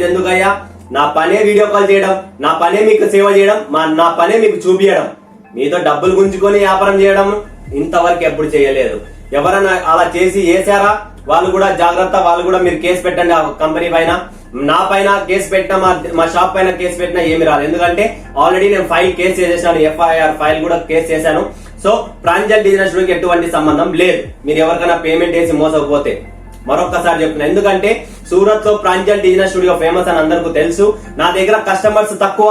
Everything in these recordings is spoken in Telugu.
ఎందుకయ్యా? నా పనే వీడియో కాల్ చేయడం, నా పనే మీకు సేవ చేయడం, నా పనే మీకు చూపించడం. మీతో డబ్బులు గుంజుకొని వ్యాపారం చేయడం ఇంతవరకు ఎప్పుడు చేయలేదు. ఎవరైనా అలా చేసి వేసారా వాళ్ళు కూడా జాగ్రత్త, వాళ్ళు కూడా మీరు కేసు పెట్టండి ఆ కంపెనీ పైన. నా పైన కేసు పెట్టినా, మా షాప్ పైన కేసు పెట్టినా ఏమి రాదు. ఎందుకంటే ఆల్రెడీ నేను ఫైల్ కేసు చేసేసాను, FIR ఫైల్ కూడా కేసు చేశాను. సో ప్రాంజల్ డిజినల్ స్టూడియోకి ఎటువంటి సంబంధం లేదు. మీరు ఎవరికైనా పేమెంట్ వేసి మోసకపోతే మరొకసారి చెప్తున్నా, ఎందుకంటే సూరత్ లో ప్రాంజల్ డిజినల్ స్టూడియో ఫేమస్ అని అందరికీ తెలుసు. నా దగ్గర కస్టమర్స్ తక్కువ,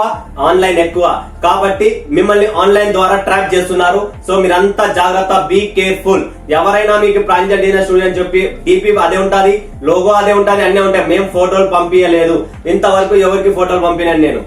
ఆన్లైన్ ఎక్కువ, కాబట్టి మిమ్మల్ని ఆన్లైన్ ద్వారా ట్రాప్ చేస్తున్నారు. సో మీరంతా జాగ్రత్త, బీ కేర్ఫుల్. ఎవరైనా మీకు ప్రాంజల్ డిజినల్ స్టూడియో అని చెప్పి DP అదే ఉంటది, లోగో అదే ఉంటది, అన్నీ ఉంటాయి. మేము ఫోటోలు పంపించలేదు, ఇంతవరకు ఎవరికి ఫోటోలు పంపినాను నేను.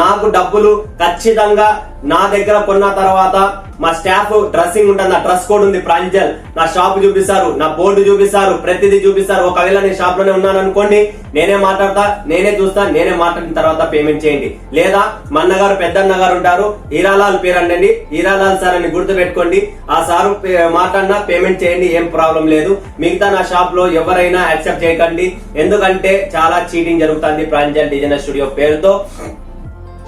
నాకు డబ్బులు ఖచ్చితంగా నా దగ్గర కొన్న తర్వాత మా స్టాఫ్ డ్రెస్సింగ్ ఉంటుంది, నా డ్రెస్ కోడ్ ఉంది ప్రాంజల్, నా షాప్ చూపిస్తారు, నా బోర్డు చూపిస్తారు, ప్రతిదీ చూపిస్తారు. ఒకవేళ నేను షాప్ లోనే ఉన్నాను అనుకోండి, నేనే మాట్లాడతా, నేనే చూస్తా, నేనే మాట్లాడిన తర్వాత పేమెంట్ చేయండి. లేదా మా అన్నగారు, పెద్దన్న గారు ఉంటారు, హీరాలాల్ పేరు అండి, హీరాలాల్ సార్ అని గుర్తు పెట్టుకోండి. ఆ సార్ మాట్లాడినా పేమెంట్ చేయండి, ఏం ప్రాబ్లం లేదు. మిగతా నా షాప్ లో ఎవరైనా యాక్సెప్ట్ చేయకండి, ఎందుకంటే చాలా చీటింగ్ జరుగుతుంది ప్రాంజల్ డిజినల్ స్టూడియో పేరుతో.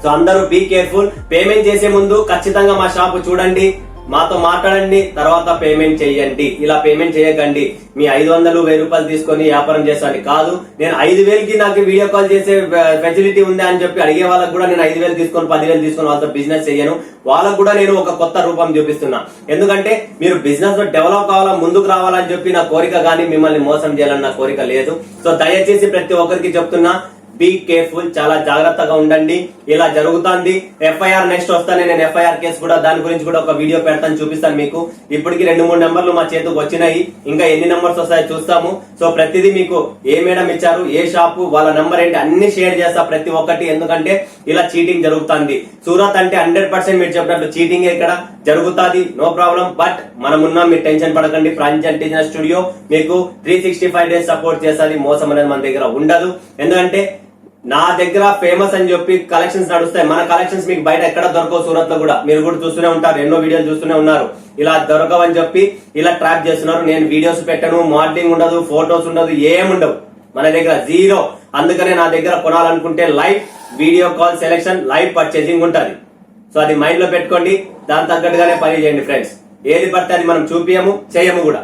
సో అందరూ బీ కేర్ఫుల్. పేమెంట్ చేసే ముందు ఖచ్చితంగా మా షాప్ చూడండి, మాతో మాట్లాడండి, తర్వాత పేమెంట్ చేయండి. ఇలా పేమెంట్ చేయకండి. మీ 500, 1000 రూపాయలు తీసుకొని వ్యాపారం చేస్తాను కాదు. నేను 5000కి నాకు వీడియో కాల్ చేసే ఫెసిలిటీ ఉంది అని చెప్పి అడిగే వాళ్ళకి కూడా నేను 5000 తీసుకొని 10,000 తీసుకొని వాళ్ళతో బిజినెస్ చేయను. వాళ్ళకు కూడా నేను ఒక కొత్త రూపం చూపిస్తున్నా. ఎందుకంటే మీరు బిజినెస్ లో డెవలప్ కావాలా, ముందుకు రావాలని చెప్పి నా కోరిక, కానీ మిమ్మల్ని మోసం చేయాలని నా కోరిక లేదు. సో దయచేసి ప్రతి ఒక్కరికి చెప్తున్నా, బీ కేర్ఫుల్, చాలా జాగ్రత్తగా ఉండండి. ఇలా జరుగుతుంది. FIR నెక్స్ట్ వస్తానే నేను FIR కేసు కూడా, దాని గురించి కూడా ఒక వీడియో పెడతాను, చూపిస్తాను మీకు. ఇప్పటికి 2-3 నెంబర్లు మా చేతికి వచ్చినాయి, ఇంకా ఎన్ని నెంబర్స్ వస్తాయో చూస్తాము. సో ప్రతిదీ మీకు ఏ మేడం ఇచ్చారు, ఏ షాపు, వాళ్ళ నెంబర్ ఏంటి అన్ని షేర్ చేస్తా ప్రతి ఒక్కటి. ఎందుకంటే ఇలా చీటింగ్ జరుగుతుంది. సూరత్ అంటే 100% మీరు చెప్పినట్లు చీటింగ్ ఇక్కడ జరుగుతుంది, నో ప్రాబ్లం. బట్ మనమున్నా, మీరు టెన్షన్ పడకండి. ప్రాంజల్ డిజినల్ స్టూడియో మీకు 365 days సపోర్ట్ చేస్తుంది. మోసం అనేది మన దగ్గర ఉండదు. ఎందుకంటే నా దగ్గర ఫేమస్ అని చెప్పి కలెక్షన్స్ నడుస్తాయి. మన కలెక్షన్స్ మీకు బయట ఎక్కడ దొరకవు. సూరత్ లో కూడా మీరు కూడా చూస్తూనే ఉంటారు, ఎన్నో వీడియోలు చూస్తూనే ఉన్నారు. ఇలా దొరకవని చెప్పి ఇలా ట్రాప్ చేస్తున్నారు. నేను వీడియోస్ పెట్టను, మోడలింగ్ ఉండదు, ఫోటోస్ ఉండదు, ఏముండవు మన దగ్గర, జీరో. అందుకనే నా దగ్గర కొనాలనుకుంటే live video call selection, live purchasing ఉంటది. సో అది మైండ్ లో పెట్టుకోండి, దాని తగ్గట్టుగానే పని చేయండి ఫ్రెండ్స్. ఏది పడితే అది మనం చూపియము, చేయము కూడా.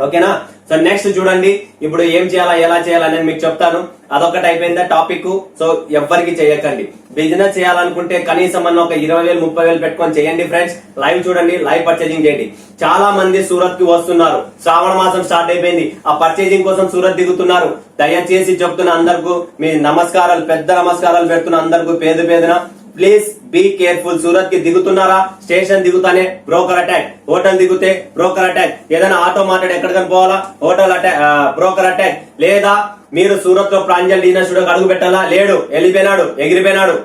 ఓకేనా? సో నెక్స్ట్ చూడండి, ఇప్పుడు ఏం చేయాలా, ఎలా చేయాలని మీకు చెప్తాను. అదొకటి అయిపోయిందా టాపిక్. సో ఎవ్వరికి చేయకండి. బిజినెస్ చేయాలనుకుంటే కనీసం అన్న ఒక 20,000, 30,000 పెట్టుకొని చేయండి ఫ్రెండ్స్. లైవ్ చూడండి, లైవ్ పర్చేసింగ్ చేయండి. చాలా మంది సూరత్ కి వస్తున్నారు, శ్రావణ మాసం స్టార్ట్ అయిపోయింది, ఆ పర్చేసింగ్ కోసం సూరత్ దిగుతున్నారు. దయచేసి చెప్తున్న అందరికీ మీ నమస్కారాలు, పెద్ద నమస్కారాలు పెడుతున్న అందరికీ పేదన, ప్లీజ్ బీ కేర్ఫుల్. సూరత్ కి దిగుతున్నారా, స్టేషన్ దిగుతానే బ్రోకర్ అటాక్, హోటల్ దిగుతే బ్రోకర్ అటాక్, ఏదైనా ఆటో మాట్లాడి ఎక్కడికని పోవాలా, హోటల్ అటాక్, బ్రోకర్ అటాక్. లేదా మీరు సూరత్ లో ప్రాంజల్ డిజినల్ స్టూడియోకి అడుగు పెట్టాలా, లేడు, వెళ్ళిపోయినాడు, ఎగిరిపోయినాడు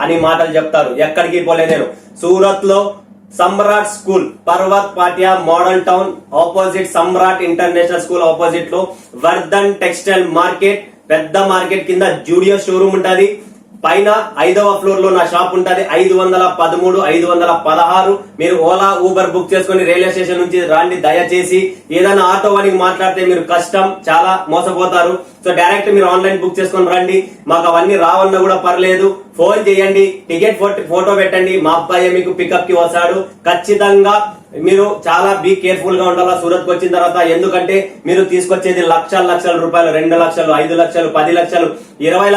అని మాటలు చెప్తారు. ఎక్కడికి పోలే నేను. సూరత్ లో Samrat school, Parvat Patiya model town opposite, Samrat international school opposite లో వర్ధన్ టెక్స్టైల్ మార్కెట్, పెద్ద మార్కెట్ కింద జూడియో షోరూమ్ ఉంటది. పైన 5వ ఫ్లోర్ లో నా షాప్ ఉంటది. 513, 516. మీరు ఓలా, ఊబర్ బుక్ చేసుకుని రైల్వే స్టేషన్ నుంచి రండి. దయచేసి ఏదైనా ఆటో వానికి మాట్లాడితే మీరు కష్టం, చాలా మోసపోతారు. సో డైరెక్ట్ మీరు ఆన్లైన్ బుక్ చేసుకుని రండి. మాకు అవన్నీ రావన్నా కూడా పర్లేదు, ఫోన్ చేయండి, టికెట్ ఫోటో పెట్టండి, మా అబ్బాయి మీకు పికప్ కి వస్తాడు. ఖచ్చితంగా మీరు చాలా బీ కేర్ఫుల్ గా ఉండాలా సూరత్ కు వచ్చిన తర్వాత. ఎందుకంటే మీరు తీసుకొచ్చేది లక్షల రూపాయలు, 2 లక్షలు, 5 లక్షలు, 10 లక్షలు, 20 లక్షలు.